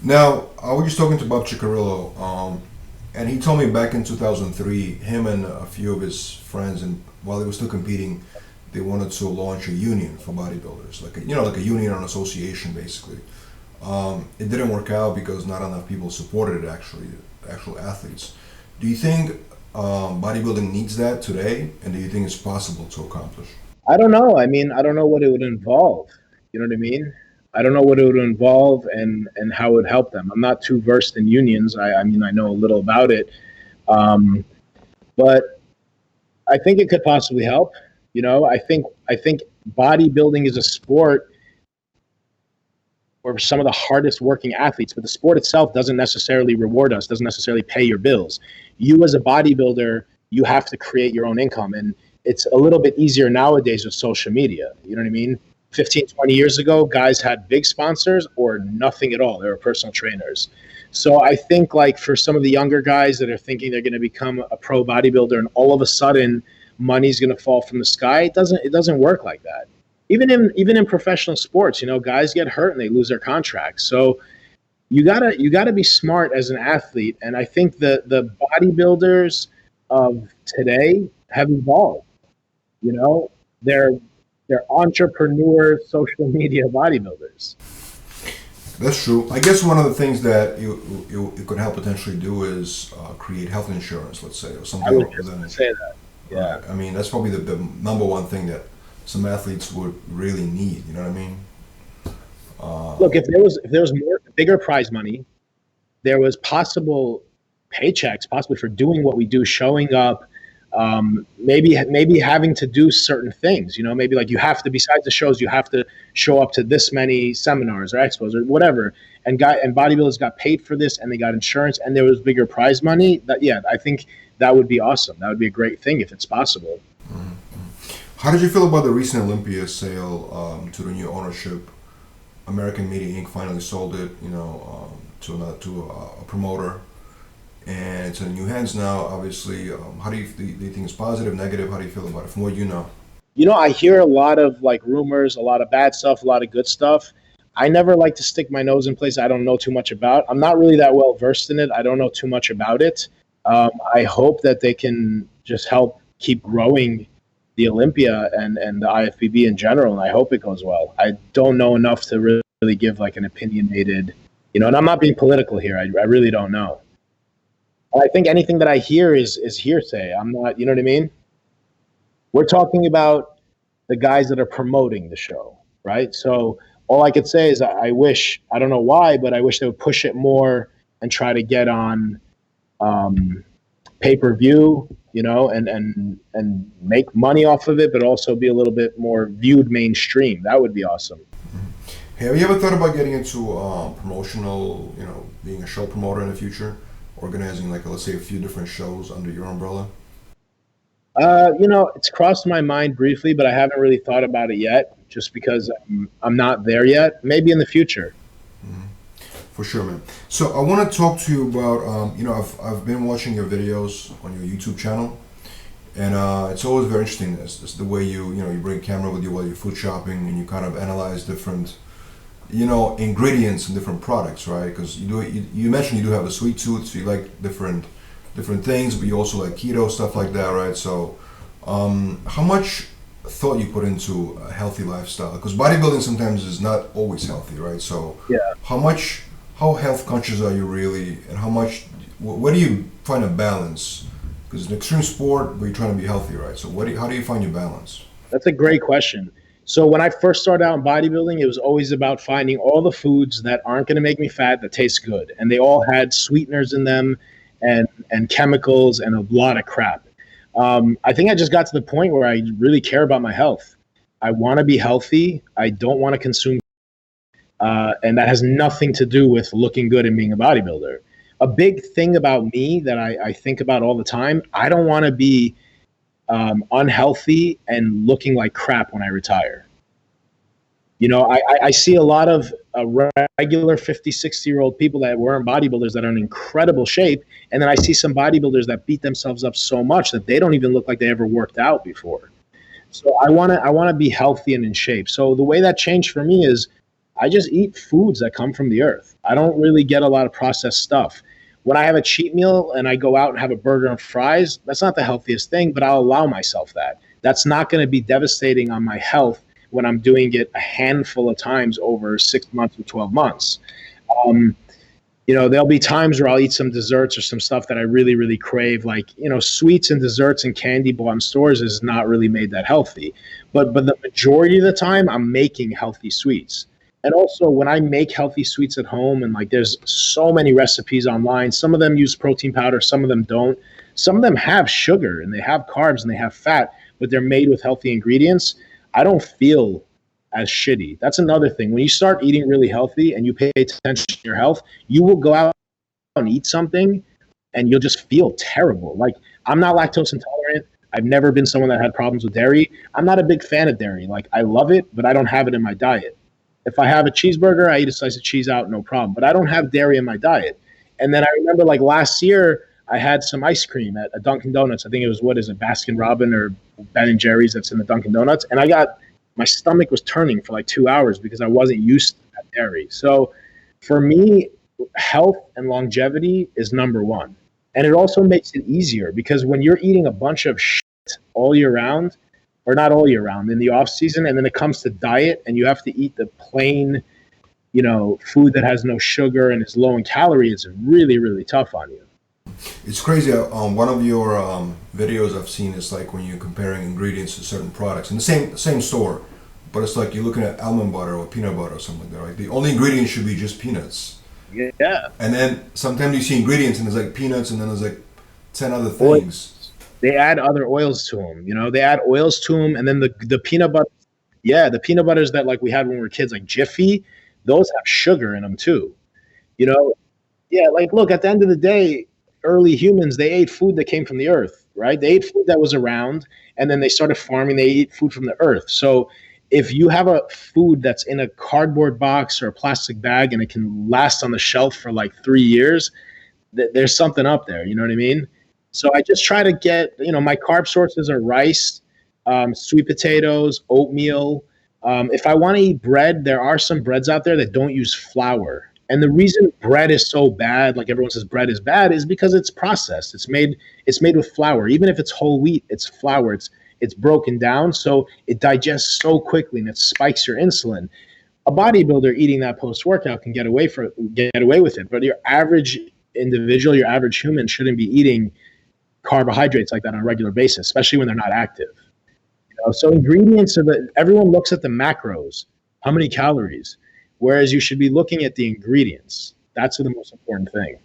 Now, I was just talking to Bob Ciccarillo, and he told me back in 2003, him and a few of his friends, and while they were still competing, they wanted to launch a union for bodybuilders, like like a union or an association, basically. It didn't work out because not enough people supported it. Actually, actual athletes. Do you think bodybuilding needs that today, and do you think it's possible to accomplish? I don't know. I mean, I don't know what it would involve. You know what I mean? I don't know what it would involve and how it would help them. I'm not too versed in unions. I mean, I know a little about it, um, but I think it could possibly help. I think bodybuilding is a sport where some of the hardest working athletes, but the sport itself doesn't necessarily reward us, doesn't necessarily pay your bills. You as a bodybuilder, you have to create your own income. And it's a little bit easier nowadays with social media. You know what I mean? 15, 20 years ago, guys had big sponsors or nothing at all. They were personal trainers. So I think like for some of the younger guys that are thinking they're going to become a pro bodybuilder and all of a sudden money's going to fall from the sky, it doesn't work like that. Even in professional sports, guys get hurt and they lose their contracts. So you gotta be smart as an athlete, and I think the bodybuilders of today have evolved. You know, they're they're entrepreneur social media bodybuilders. That's true. I guess one of the things that you could help potentially do is create health insurance, let's say, or I something was along just those gonna lines. say that. Yeah. Right. I mean, that's probably the number one thing that some athletes would really need. You know what I mean? Look, if there was more bigger prize money, there was possible paychecks, possibly for doing what we do, showing up, maybe having to do certain things. Maybe like you have to, besides the shows, you have to show up to this many seminars or expos or whatever. And bodybuilders got paid for this, and they got insurance, and there was bigger prize money. I think that would be awesome. That would be a great thing if it's possible. How did you feel about the recent Olympia sale to the new ownership? American Media Inc. finally sold it, to a promoter, and it's in new hands now. Obviously, how do you think it's positive, negative? How do you feel about it from what you know? I hear a lot of like rumors, a lot of bad stuff, a lot of good stuff. I never like to stick my nose in places I don't know too much about. I'm not really that well versed in it. I don't know too much about it. I hope that they can just help keep growing the Olympia and the IFBB in general, and I hope it goes well. I don't know enough to really give like an opinionated, and I'm not being political here. I really don't know. I think anything that I hear is hearsay. I'm not, you know what I mean? We're talking about the guys that are promoting the show, right? So all I could say is I wish, I don't know why, but I wish they would push it more and try to get on um, pay per view, and make money off of it, but also be a little bit more viewed mainstream. That would be awesome. Hey, have you ever thought about getting into promotional, being a show promoter in the future, organizing like let's say a few different shows under your umbrella? It's crossed my mind briefly, but I haven't really thought about it yet, just because I'm not there yet. Maybe in the future. For sure, man. So I want to talk to you about, I've been watching your videos on your YouTube channel, and it's always very interesting. It's the way you bring a camera with you while you're food shopping, and you kind of analyze different, ingredients and different products, right? Because you mentioned you do have a sweet tooth, so you like different things, but you also like keto stuff like that, right? So, how much thought you put into a healthy lifestyle? Because bodybuilding sometimes is not always healthy, right? So, Yeah. how health conscious are you really, and where do you find a balance? Because it's an extreme sport, but you're trying to be healthy, right? So, how do you find your balance? That's a great question. So when I first started out in bodybuilding, it was always about finding all the foods that aren't going to make me fat that taste good, and they all had sweeteners in them, and chemicals and a lot of crap. I think I just got to the point where I really care about my health. I want to be healthy. I don't want to consume, and that has nothing to do with looking good and being a bodybuilder. A big thing about me that I think about all the time, I don't want to be unhealthy and looking like crap when I retire. I see a lot of regular 50, 60-year-old people that weren't bodybuilders that are in incredible shape. And then I see some bodybuilders that beat themselves up so much that they don't even look like they ever worked out before. So I want to be healthy and in shape. So the way that changed for me is I just eat foods that come from the earth. I don't really get a lot of processed stuff. When I have a cheat meal and I go out and have a burger and fries, that's not the healthiest thing, but I'll allow myself that. That's not going to be devastating on my health when I'm doing it a handful of times over 6 months or 12 months. Um, there'll be times where I'll eat some desserts or some stuff that I really, really crave. Like, sweets and desserts and candy bought in stores is not really made that healthy. But the majority of the time, I'm making healthy sweets. And also, when I make healthy sweets at home, and like there's so many recipes online, some of them use protein powder, some of them don't. Some of them have sugar and they have carbs and they have fat, but they're made with healthy ingredients. I don't feel as shitty. That's another thing. When you start eating really healthy and you pay attention to your health, you will go out and eat something and you'll just feel terrible. Like, I'm not lactose intolerant. I've never been someone that had problems with dairy. I'm not a big fan of dairy. Like, I love it, but I don't have it in my diet. If I have a cheeseburger, I eat a slice of cheese out, no problem. But I don't have dairy in my diet. And then I remember, like, last year, I had some ice cream at a Dunkin' Donuts. I think it was, what is it, Baskin Robbins or Ben and Jerry's that's in the Dunkin' Donuts. And my stomach was turning for like 2 hours because I wasn't used to that dairy. So for me, health and longevity is number one. And it also makes it easier because when you're eating a bunch of shit all year round, or not all year round, in the off season, and then it comes to diet and you have to eat the plain, food that has no sugar and is low in calories, it's really, really tough on you. It's crazy. One of your videos I've seen is like when you're comparing ingredients to certain products in the same store, but it's like you're looking at almond butter or peanut butter or something like that, right? The only ingredient should be just peanuts. Yeah. And then sometimes you see ingredients and there's like peanuts and then there's like 10 other things. They add other oils to them. They add oils to them, and then the peanut butter. Yeah, the peanut butters that like we had when we were kids, like Jiffy, those have sugar in them too. You know, yeah, like look, at the end of the day, early humans, they ate food that came from the earth, right? They ate food that was around, and then they started farming, they ate food from the earth. So if you have a food that's in a cardboard box or a plastic bag and it can last on the shelf for like 3 years, there's something up there, you know what I mean? So I just try to get, my carb sources are rice, sweet potatoes, oatmeal. If I want to eat bread, there are some breads out there that don't use flour. And the reason bread is so bad, like everyone says bread is bad, is because it's processed. It's made with flour. Even if it's whole wheat, it's flour. It's broken down, so it digests so quickly and it spikes your insulin. A bodybuilder eating that post workout can get away with it, but your average individual, your average human, shouldn't be eating carbohydrates like that on a regular basis, especially when they're not active. So ingredients are everyone looks at the macros, how many calories, whereas you should be looking at the ingredients. That's the most important thing.